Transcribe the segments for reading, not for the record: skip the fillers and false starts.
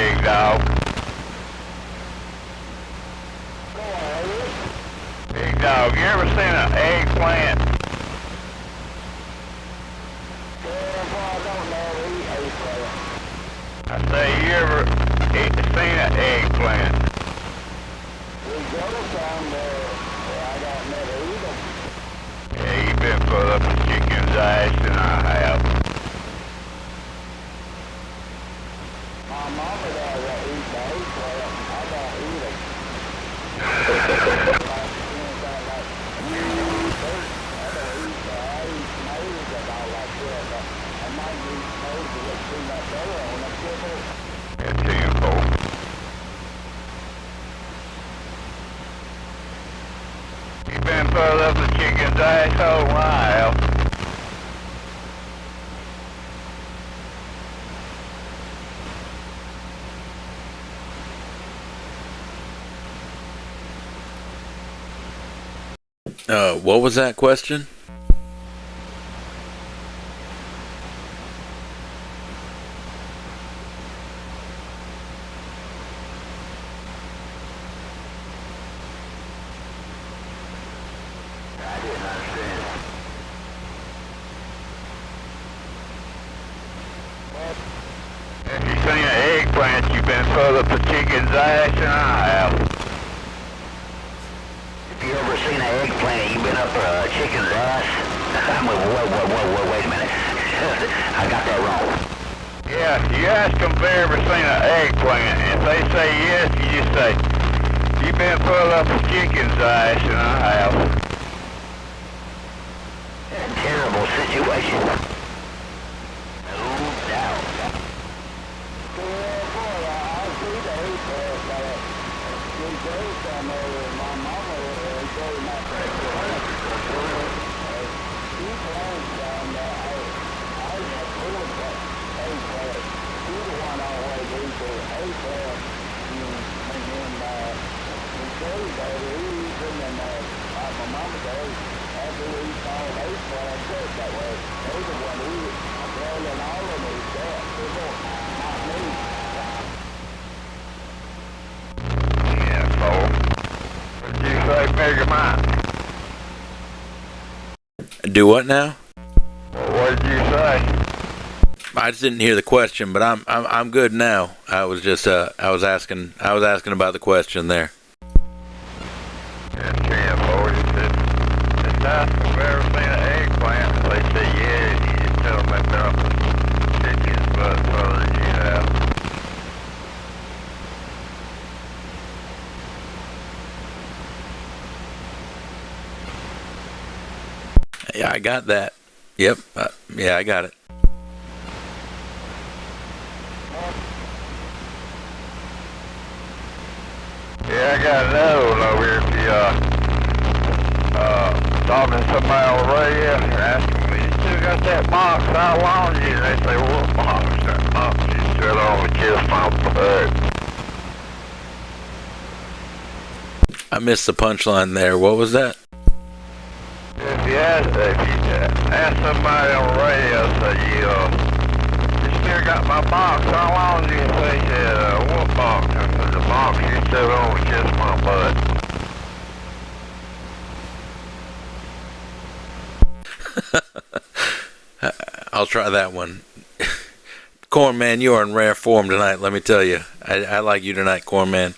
big dog. Big dog, you ever seen an eggplant? I say, you ever seen an eggplant? Yeah, you've been put up a chicken's ass and I have. My mama doesn't eat the eggplant. I don't eat it. I don't eat tomatoes and all like that, but I might eat tomatoes that look too much better on them. It's simple. You've been put up a chicken's ass all while. What was that question? If you've seen an eggplant, you've been put up a chicken's ass and I have. If you ever seen an eggplant, you've been up a chicken's ass. Whoa, wait a minute. I got that wrong. Yeah, you ask them if they ever seen an eggplant. If they say yes, you just say, you've been put up a chicken's ass and I have. Terrible situation. No doubt. Yeah, fool. What did you say, Bigger Mike? Do what now? What did you say? I just didn't hear the question, but I'm good now. I was just I was asking about the question there. Yeah, fool. Just ask them if they ever seen an eggplant. If they say yeah, you just tell them they've been up a chicken's butt further than you have. Yeah, I got that. Yep. Yeah, I got it. Yeah, I got another one over here. If you talking to somebody on the radio, and you're asking me, you still got that box? How long is it? They say, what box? That box you still on the kiss my butt. I missed the punchline there. What was that? If you ask somebody on the radio, say, you still got my box? How long do you say? He said, what box? I said, the box you still on the kiss my butt. I'll try that one. Corn Man, you are in rare form tonight, let me tell you. I like you tonight, Corn Man.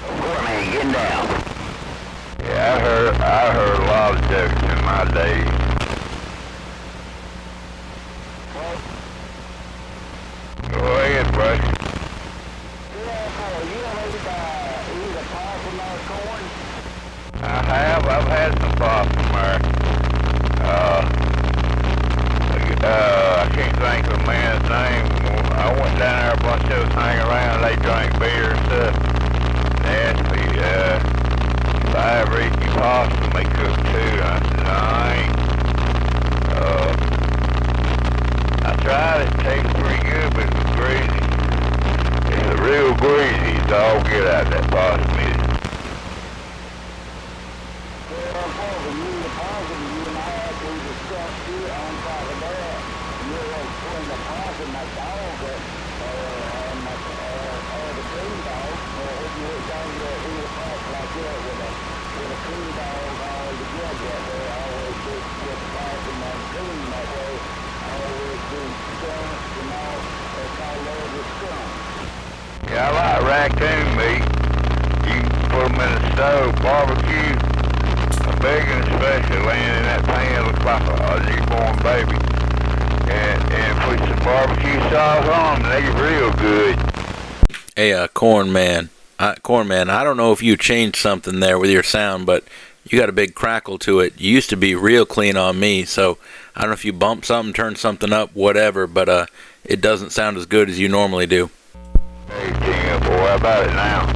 Corn Man, getting down. Yeah, I heard a lot of jokes in my day. Go ahead, buddy. I've had some pop from there. I can't think of a man's name. I went down there, a bunch of us hanging around, they drank beer and stuff. They asked me if I ever eat any possum, they cooked too. And I said, no, I ain't. I tried it, tastes pretty good, but it was greasy. It's a real greasy, dog, get out that possum is. On top of that, you're like pulling the possum, my dog Yeah, I like raccoon meat. You can put them in the stove, barbecue. A bacon especially laying in that pan looks like a newborn baby. And put some barbecue sauce on them, they real good. Hey, Corn Man, I don't know if you changed something there with your sound, but you got a big crackle to it. You used to be real clean on me, so I don't know if you bumped something, turned something up, whatever, but it doesn't sound as good as you normally do. Hey, King, boy, how about it now?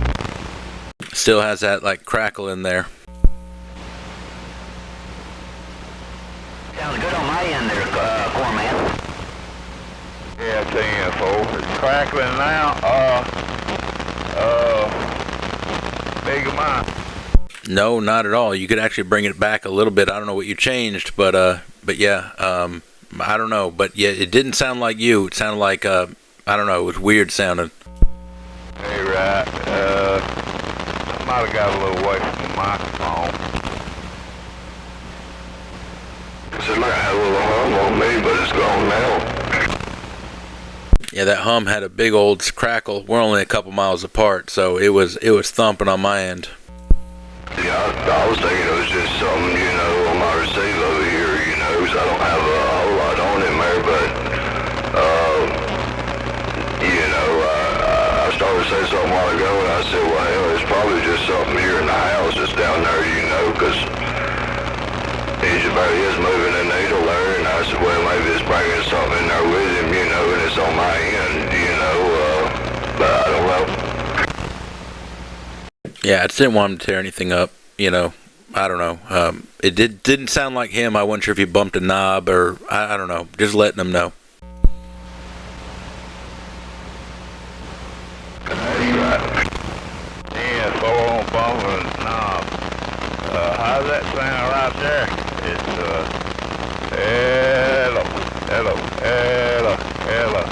Still has that, like, crackle in there. Sounds good on my end there, Corn Man. Yeah, 10-4. It's crackling now. Big of mine. No, not at all. You could actually bring it back a little bit. I don't know what you changed, but yeah, I don't know. But yeah, it didn't sound like you. It sounded like, I don't know, it was weird sounding. Hey, right. I might have got a little away from the microphone. It might have a little hum on me, but it's gone now. Yeah, that hum had a big old crackle. We're only a couple miles apart, so it was thumping on my end. Yeah, I was thinking it was just something, on my receiver over here, because I don't have a whole lot on it there, but, I started to say something a while ago, and I said, well, hell, it's probably just something here in the house that's down there, because everybody is moving a needle there, and I said, well, maybe it's bringing something in there with him, and it's on my end, but I don't know. Yeah, I just didn't want him to tear anything up, I don't know. It didn't sound like him. I wasn't sure if he bumped a knob or, I don't know, just letting him know. That's right. Yeah, four on bumping a knob. How's that sound right there? It's, hello.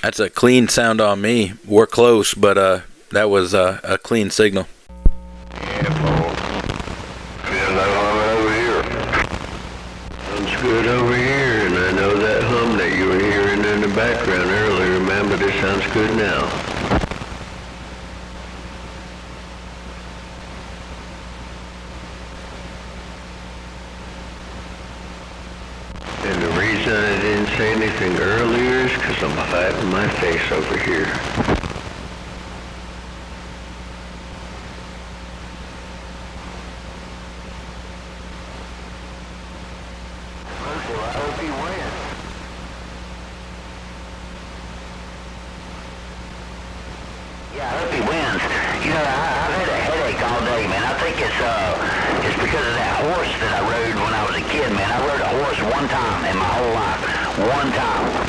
That's a clean sound on me. We're close, but that was a clean signal. Yeah, Paul. Feel no hum over here. Sounds good over here, and I know that hum that you were hearing in the background earlier, man, but it sounds good now. And the reason I didn't say anything earlier is because I'm hiding my face over here. I hope he wins. Yeah, I hope he wins. I've had a headache all day, man. I think it's because of that horse that I rode when I was a kid, man. I rode a horse one time in my whole life. One time.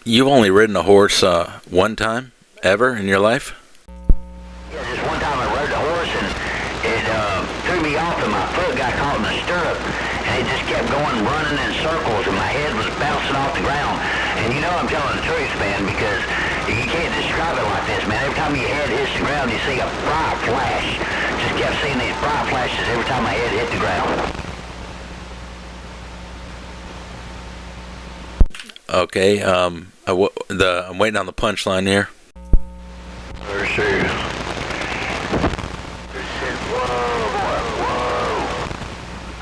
You've only ridden a horse one time ever in your life? Yeah, just one time I rode a horse and it threw me off and my foot got caught in the stirrup and it just kept going running in circles and my head was bouncing off the ground. And I'm telling the truth, man, because you can't describe it like this, man. Every time your head hits the ground, you see a bright flash. Just kept seeing these bright flashes every time my head hit the ground. Okay, I'm waiting on the punchline here. Let's see.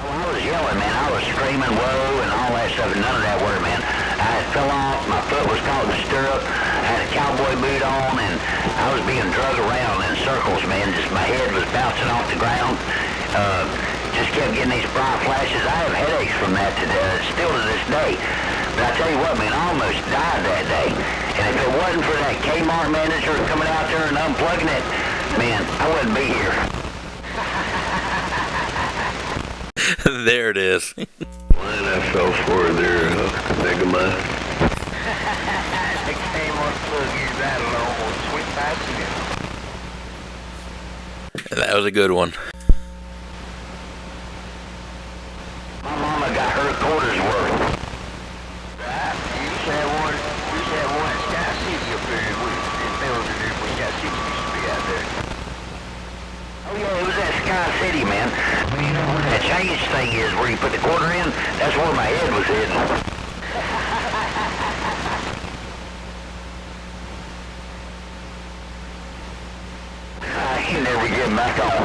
I was yelling, man. I was screaming, whoa, and all that stuff, and none of that worked, man. I fell off, my foot was caught in the stirrup, I had a cowboy boot on, and I was being drug around in circles, man. Just my head was bouncing off the ground. Just kept getting these bright flashes. I have headaches from that still to this day. But I tell you what, man, I almost died that day. And if it wasn't for that Kmart manager coming out there and unplugging it, man, I wouldn't be here. There it is. Line I fell for there, Mega Man. The Kmart plug is that almost 25 cents. That was a good one. My mama got her quarters worth. Right? You said one at Sky City. city, man. But you know where that change thing is, where you put the quarter in? That's where my head was hidden. You never get back on.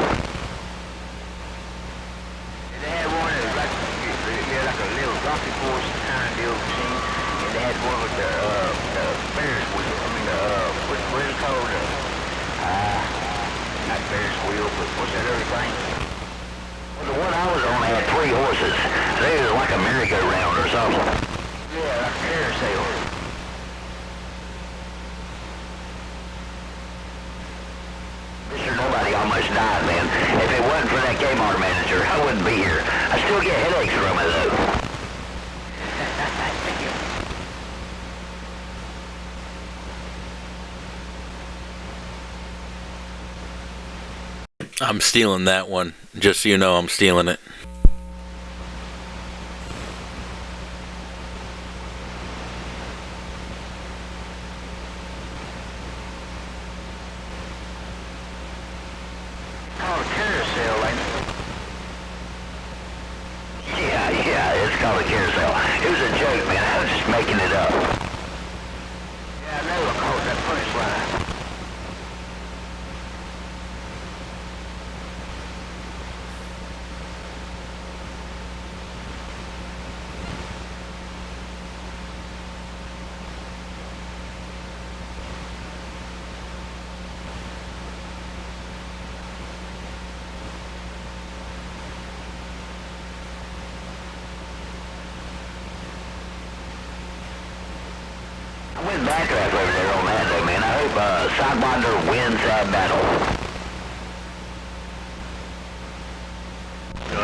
They had one that was like, like a little rocky horse kind of deal machine, and they had one with the Ferris wheel. I mean, what is it called? Not Ferris wheel, but what's that other thing? Well, the one I was on had 3 horses. They was like a merry-go-round or something. Yeah, like a carousel. Nobody almost died, man. If it wasn't for that Kmart manager, I wouldn't be here. I still get headaches from it, though. I'm stealing that one. Just so you know, I'm stealing it. Yeah, it's called a carousel. It was a joke, man. I was just making it up. Yeah, I know. I called that punchline. I went backtrack over there on that though, man. I hope Sidewinder wins that battle.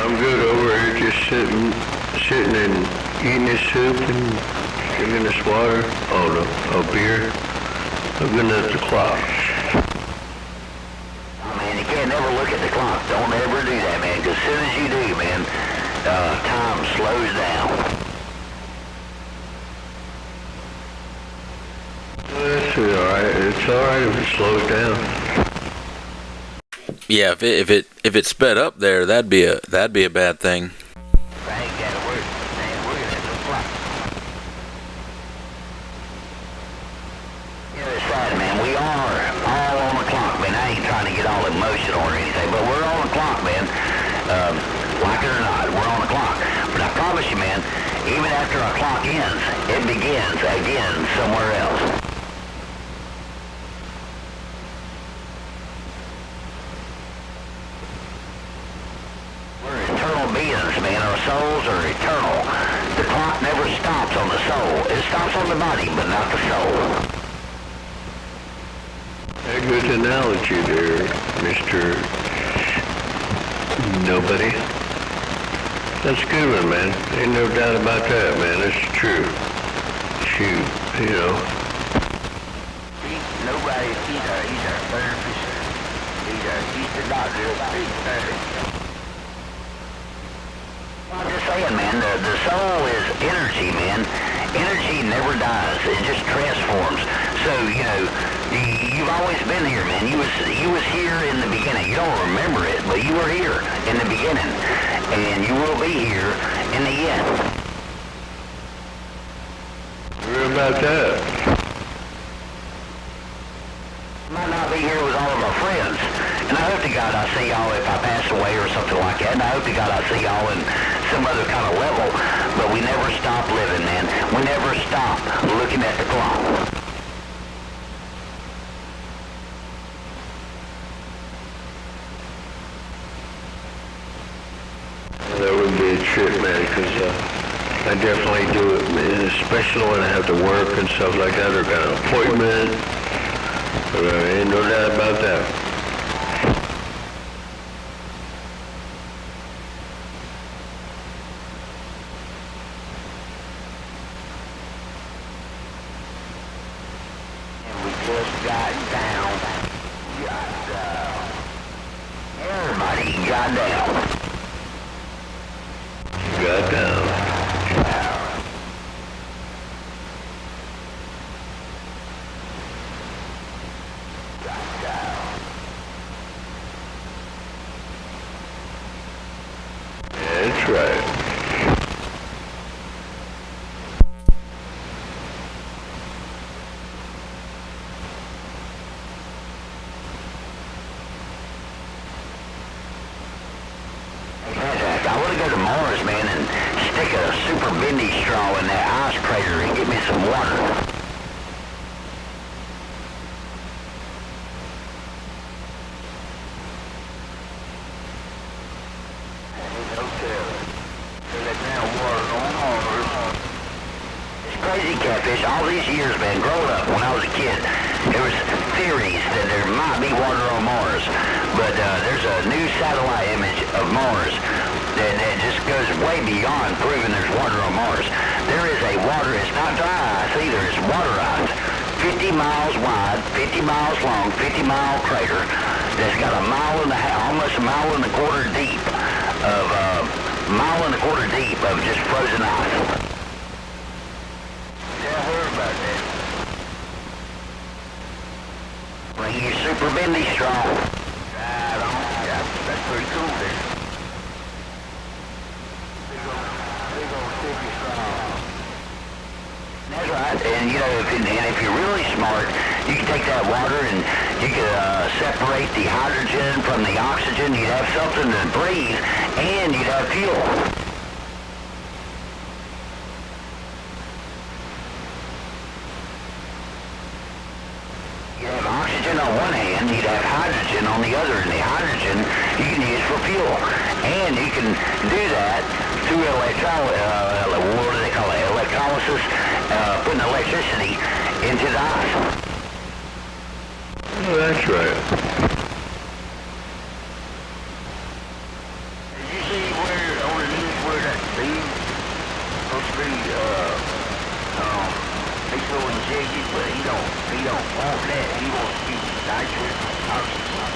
I'm good over here just sitting and eating this soup and drinking this water. Oh no, beer. Looking at the clock. Oh man, you can't never look at the clock. Don't ever do that, man. Because as soon as you do, man, time slows down. It's alright. It's alright if it slows down. Yeah, if it sped up there, that'd be a bad thing. I ain't got to work. Man, we're gonna have to clock. You know, it's sad, man. We are all on the clock, man. I ain't trying to get all emotional or anything, but we're on the clock, man. Like it or not, we're on the clock. But I promise you, man, even after our clock ends, it begins again somewhere else. Beings, man, our souls are eternal. The clock never stops on the soul. It stops on the body, but not the soul. A good analogy there, Mr. Nobody. That's a good one, man. Ain't no doubt about that, man. That's true. Shoot, you know. Nobody, he's our therapist. He's the doctor of speech. I'm just saying, man, the soul is energy, man. Energy never dies. It just transforms. So, you know, you've always been here, man. You was here in the beginning. You don't remember it, but you were here in the beginning. And you will be here in the end. What about that? Might not be here with all of our friends. And I hope to God I see y'all if I pass away or something like that. And I hope to God I see y'all in some other kind of level. But we never stop living, man. We never stop looking at the clock. That would be a trip, man, because I definitely do it, man, especially when I have to work and stuff like that, or got an appointment. Ain't no doubt about that. And we just got down. Everybody got down. Got down. That's right. I want to go to Mars, man, and stick a super bendy straw in that ice crater and get me some water. Crazy catfish, all these years, man, growing up when I was a kid, there was theories that there might be water on Mars, but there's a new satellite image of Mars that just goes way beyond proving there's water on Mars. There is a water, it's not dry ice either, it's water ice, 50 miles wide, 50 miles long, 50-mile crater that's got a mile and a half, almost a mile and a quarter deep of just frozen ice. I heard about that. Bring your super bendy straw. Right on. Yeah, that's pretty cool there. Big old sticky straw. That's right. And you know, if you're really smart, you can take that water and you can separate the hydrogen from the oxygen. You'd have something to breathe, and you'd have fuel. On one hand, you'd have hydrogen on the other, and the hydrogen you can use for fuel. And you can do that through what do they call it? Electrolysis, putting electricity into the ice. Oh, that's right. Did you see where, on the news, where that beam supposed to be, he's going jiggy, but he don't want that. He wants to use nitrous,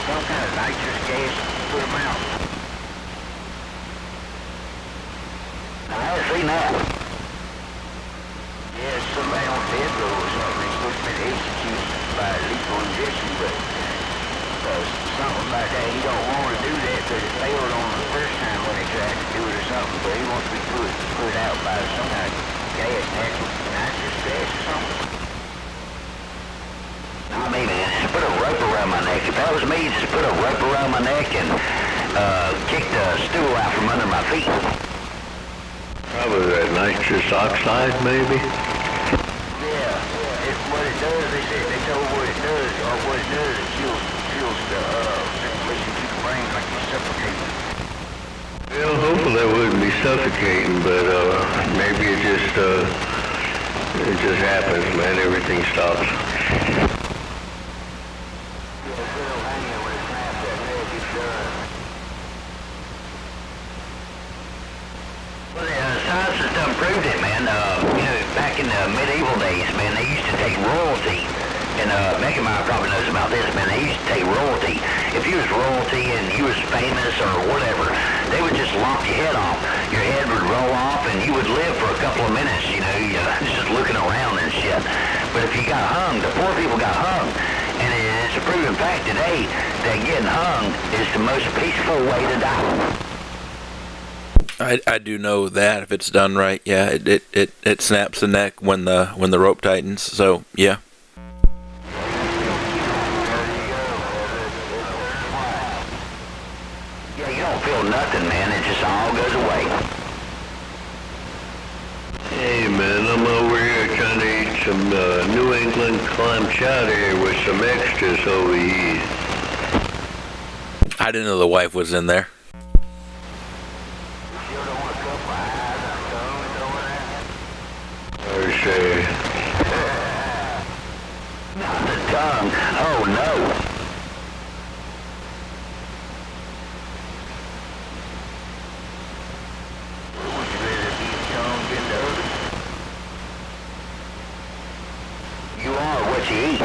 some kind of nitrous gas to put him out. I haven't seen that. Yeah, somebody on death row or something. He's supposed to be executed by lethal injection, but something about that. He don't want to do that because it failed on the first time when they tried to do it or something, but he wants to be put out by some kind of gas, nitrous gas or something. I mean, just put a rope around my neck. If that was me, just put a rope around my neck and kick the stool out from under my feet. Probably that nitrous oxide, maybe? Yeah, what it does, they told what it does, it kills the circulation to the brain like you're suffocating. Well, hopefully that wouldn't be suffocating, but maybe it just happens, man. Everything stops. Science has done proved it, man. Back in the medieval days, man, they used to take royalty. And Megan probably knows about this, man. They used to take royalty. If you was royalty and you was famous or whatever, they would just lop your head off. Your head would roll off and you would live for a couple of minutes, just looking around and shit. But if you got hung, the poor people got hung. And it's a proven fact today that getting hung is the most peaceful way to die. I do know that if it's done right, yeah, it snaps the neck when the rope tightens. So yeah. Yeah, you don't feel nothing, man. It just all goes away. Hey, man, I'm over here trying to eat some New England clam chowder with some extras over here. I didn't know the wife was in there. Or say, Not the tongue. Oh, no. Would you rather be a tongue than the other? You are what you eat.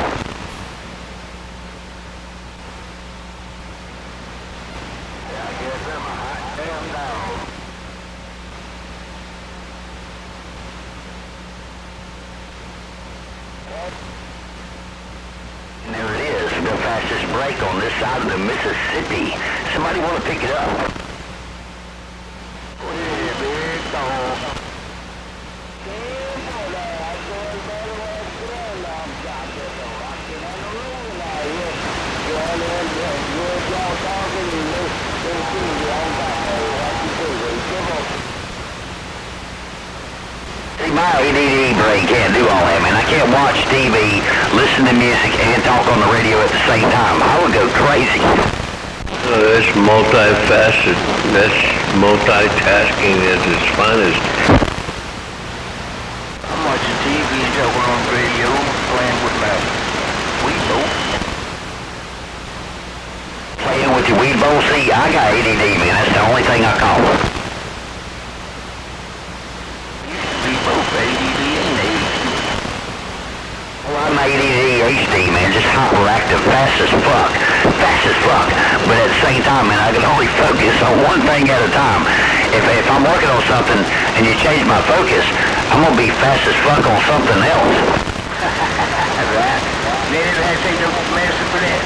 Yeah, I guess I'm a hot damn dog. And there it is, the fastest break on this side of the Mississippi. Somebody want to pick it up? my ADD brain can't do all that, man. I can't watch TV, listen to music, and talk on the radio at the same time. I would go crazy. That's multifaceted. That's multitasking at its finest. I'm watching TV and talking on the radio, playing with my weed bowl. Playing with your weed bowl? See, I got ADD, man. That's the only thing I call it. We both ADD and ADD. Well, I'm ADD HD, man. Just hyperactive, fast as fuck. Fast as fuck. But at the same time, man, I can only focus on one thing at a time. If I'm working on something and you change my focus, I'm gonna be fast as fuck on something else. Right? Man, it has to take no medicine for that.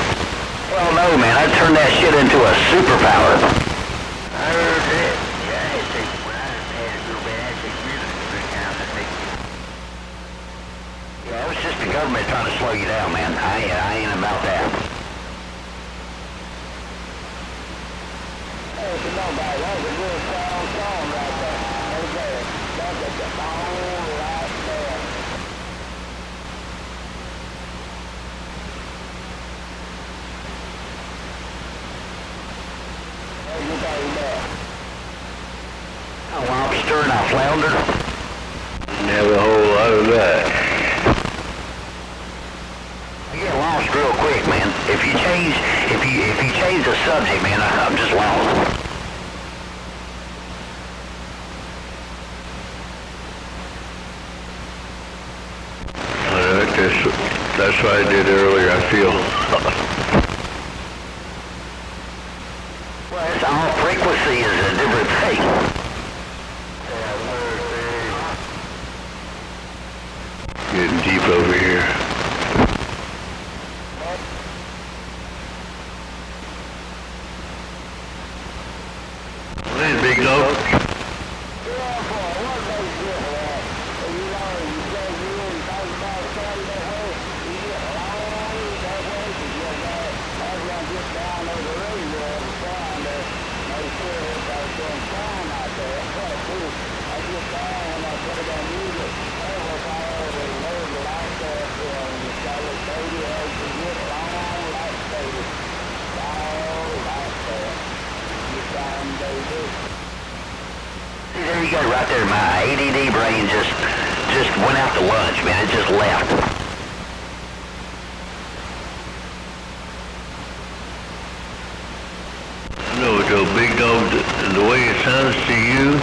Well, no, man. I turned that shit into a superpower. I heard that. Yeah, it takes, when I had a little bit, it takes really good time to take it. Yeah, it was just the government trying to slow you down, man. I ain't about that. A lobster and a flounder. Have a whole lot of that. I get lost real quick, man. If you change the subject, man, I'm just lost. That's what I did earlier, I feel. Well, it's all frequency is a different thing. Getting deep over here. Hey, big dog. There you go, right there. My ADD brain just went out to lunch, man. It just left. No, Joe, big dog, the way it sounds to you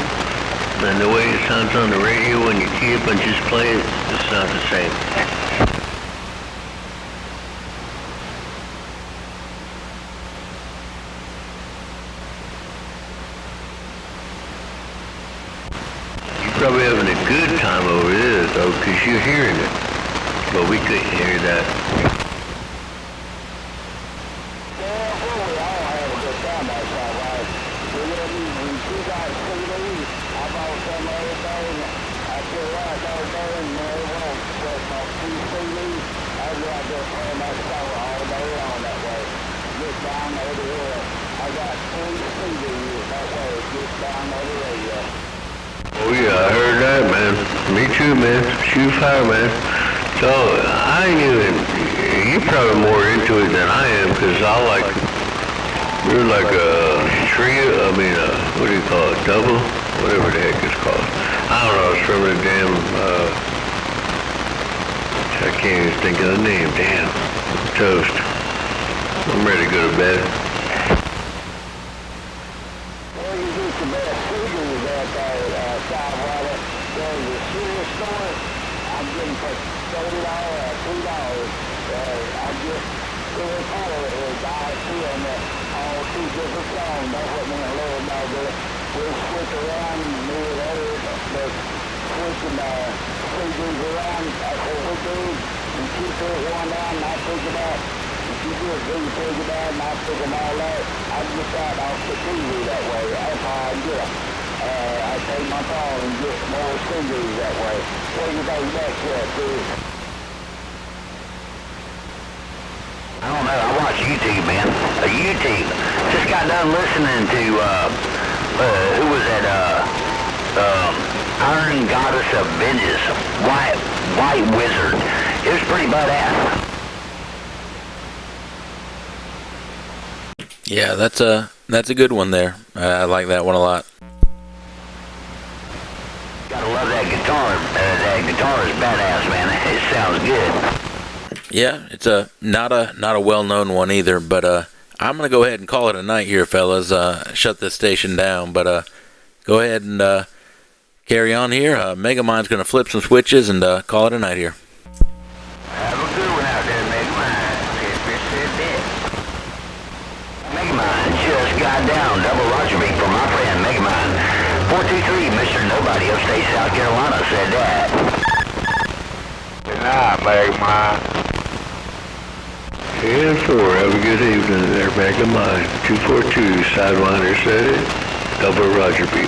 and the way it sounds on the radio when you keep and just play it, it's not the same. You're probably having a good time over there, though, because you're hearing it. But we couldn't hear that. Oh yeah, I heard that, man. Me too, man. Shoot fire, man. So, I ain't even, you're probably more into it than I am, because you're like a trio, what do you call it, double? Whatever the heck it's called. I don't know, it's from the damn, I can't even think of the name, damn. Toast. I'm ready to go to bed. I take my phone and get more singles that way. What do you think next year, dude? I don't know. I watch YouTube, man. YouTube. Just got done listening to, who was that, Iron Goddess of Vengeance, White Wizard. It was pretty badass. Yeah, that's a good one there. I like that one a lot. Gotta love that guitar. That guitar is badass, man. It sounds good. Yeah, it's not a well-known one either, but I'm gonna go ahead and call it a night here, fellas. Shut this station down, but go ahead and carry on here. Megamind's gonna flip some switches and call it a night here. Have a good one out there, Megamind. Megamind just got down. Double Roger beat from my friend Megamind. 423, Mr. Nobody, upstate South Carolina, said that. Good night, Megamind. 10-4, have a good evening there, Mega Mine. 242, Sidewinder said it. Double Roger beat.